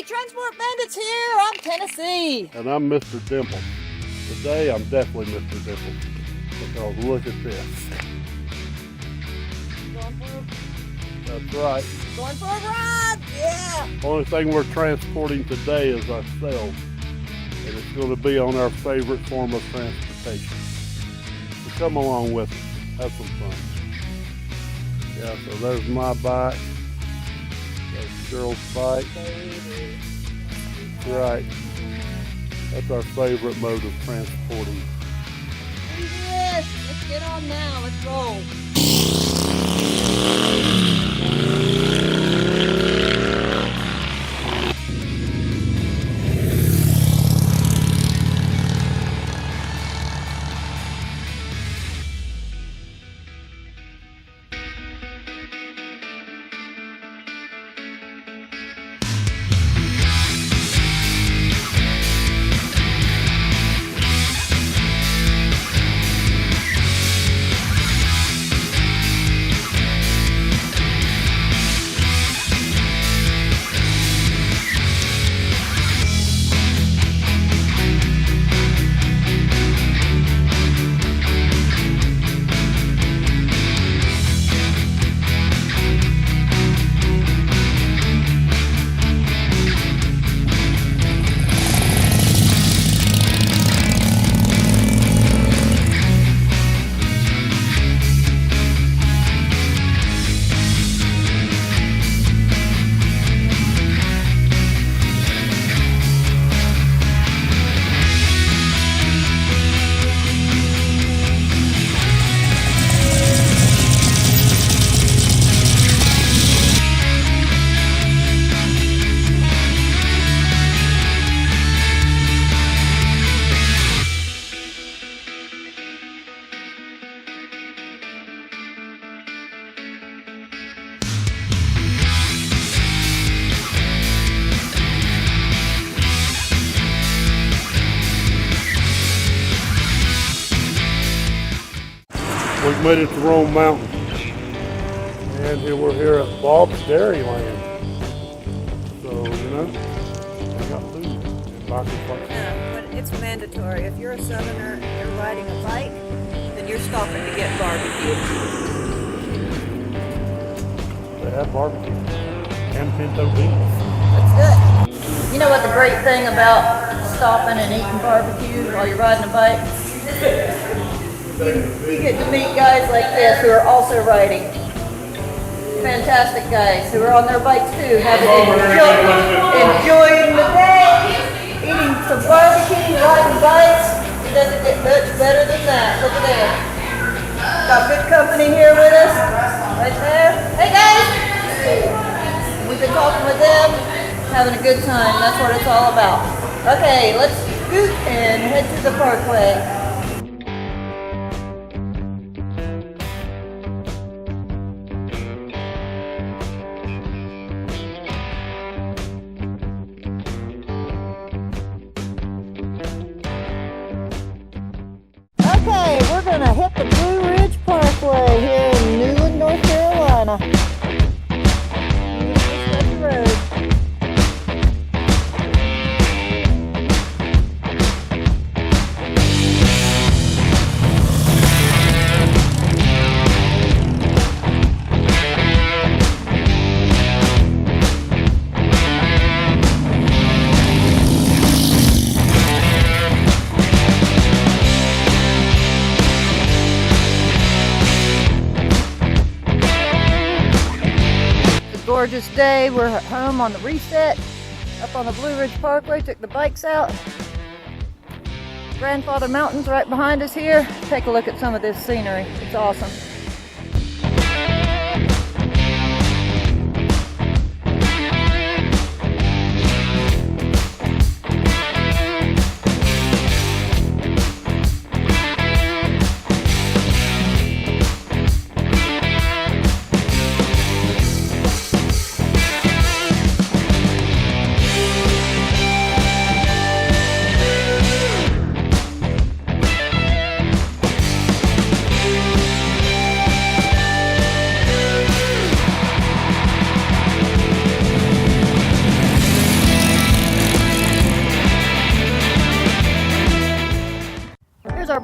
Transport Bandits here. I'm Tennessee. And I'm Mr. Dimple. Today I'm definitely Mr. Dimple because look at this. That's right. Going for a ride, yeah. Only thing we're transporting today is ourselves, and it's going to be on our favorite form of transportation. So come along with us, have some fun. Yeah, so there's my bike, there's Cheryl's bike. That's right. That's our favorite mode of transporting. Yes, let's get on now. Let's roll. We've made it to Rome Mountain, and here we're here at Bob's Dairyland. So, you know, we got food and bikers like Yeah, but it's mandatory. If you're a southerner and you're riding a bike, then you're stopping to get barbecue. They have barbecue and pinto beans. That's good. You know what the great thing about stopping and eating barbecue while you're riding a bike? You get to meet guys like this who are also riding. Fantastic guys who are on their bikes too, enjoying the day, eating some barbecue, riding bikes. It doesn't get much better than that. Look at there. Got good company here with us, right there. Hey guys! We've been talking with them, having a good time. That's what it's all about. Okay, let's scoot and head to the parkway. Okay, we're gonna hit the Blue Ridge Parkway here in Newland, North Carolina. Here's the road. Gorgeous day. We're at home on the reset up on the Blue Ridge Parkway. Took the bikes out. Grandfather Mountain's right behind us here. Take a look at some of this scenery. It's awesome.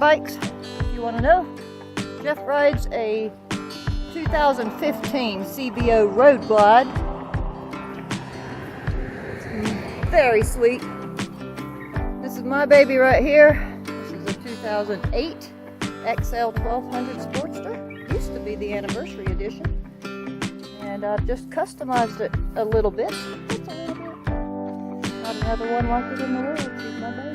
bikes, if you want to know. Jeff rides a 2015 CBO Road Glide. It's very sweet. This is my baby right here. This is a 2008 XL 1200 Sportster. Used to be the anniversary edition. And I've just customized it a little bit. Just a little bit. Not another one like it in the world. She's my baby.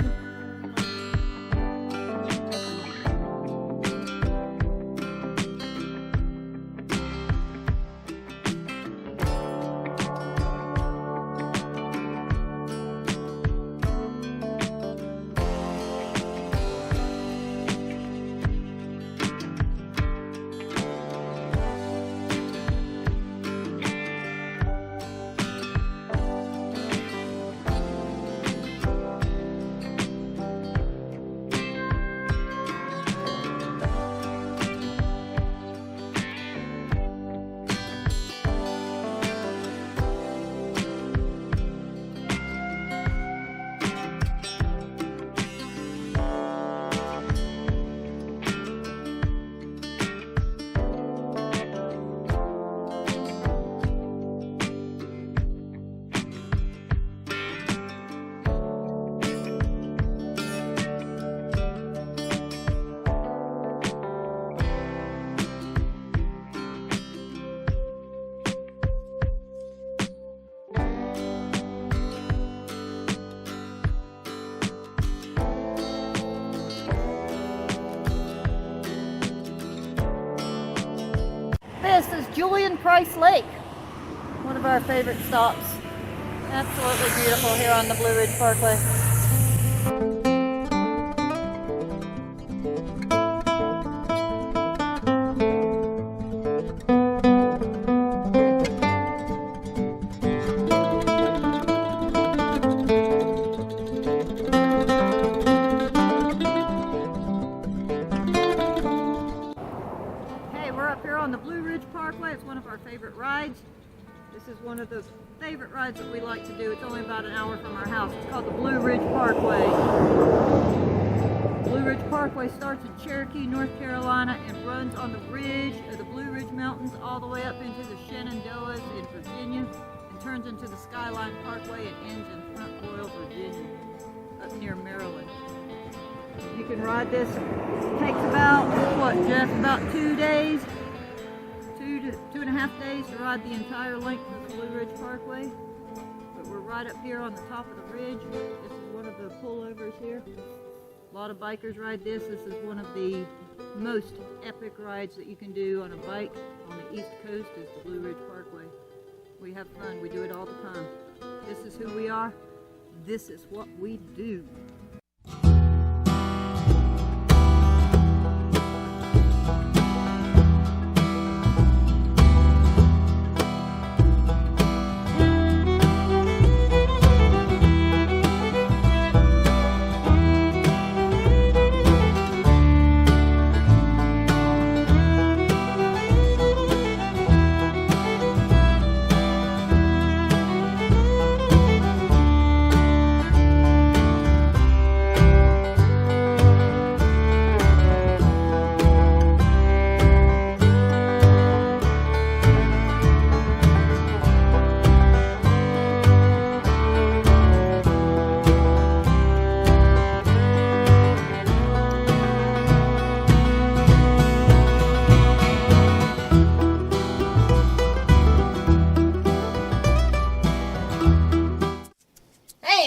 This is Julian Price Lake, one of our favorite stops. Absolutely beautiful here on the Blue Ridge Parkway. We're up here on the Blue Ridge Parkway. It's one of our favorite rides. This is one of the favorite rides that we like to do. It's only about an hour from our house. It's called the Blue Ridge Parkway. Blue Ridge Parkway starts in Cherokee, North Carolina and runs on the ridge of the Blue Ridge Mountains all the way up into the Shenandoahs in Virginia and turns into the Skyline Parkway and ends in Front Royal, Virginia, up near Maryland. You can ride this. It takes about, what, Jeff, about 2 days? 2.5 days to ride the entire length of the Blue Ridge Parkway. But we're right up here on the top of the ridge. This is one of the pullovers here. A lot of bikers ride this. This is one of the most epic rides that you can do on a bike on the East Coast is the Blue Ridge Parkway. We have fun. We do it all the time. This is who we are. This is what we do.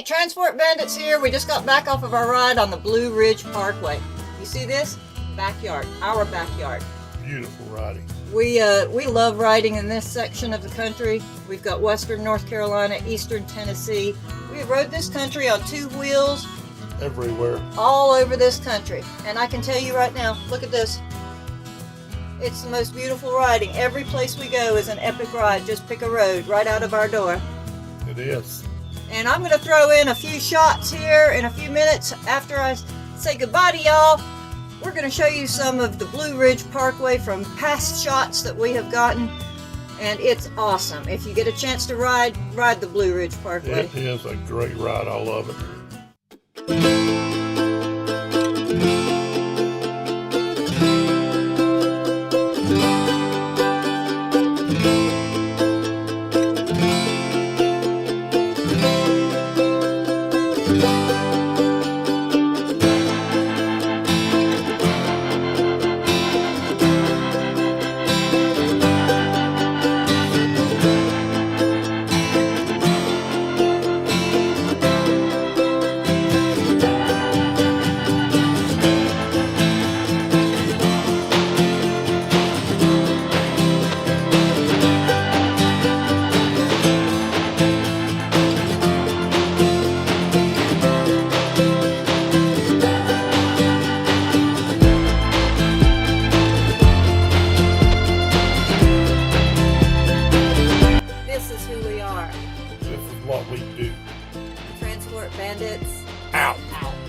Transport Bandits here. We just got back off of our ride on the Blue Ridge Parkway. You see this? Backyard, our backyard. Beautiful riding. We love riding in this section of the country. We've got western North Carolina, eastern Tennessee. We rode this country on 2 wheels. Everywhere. All over this country. And I can tell you right now, look at this. It's the most beautiful riding. Every place we go is an epic ride. Just pick a road right out of our door. It is. And I'm going to throw in a few shots here in a few minutes after I say goodbye to y'all. We're going to show you some of the Blue Ridge Parkway from past shots that we have gotten. And it's awesome. If you get a chance to ride the Blue Ridge Parkway. It is a great ride. I love it. Transport Bandits. Out.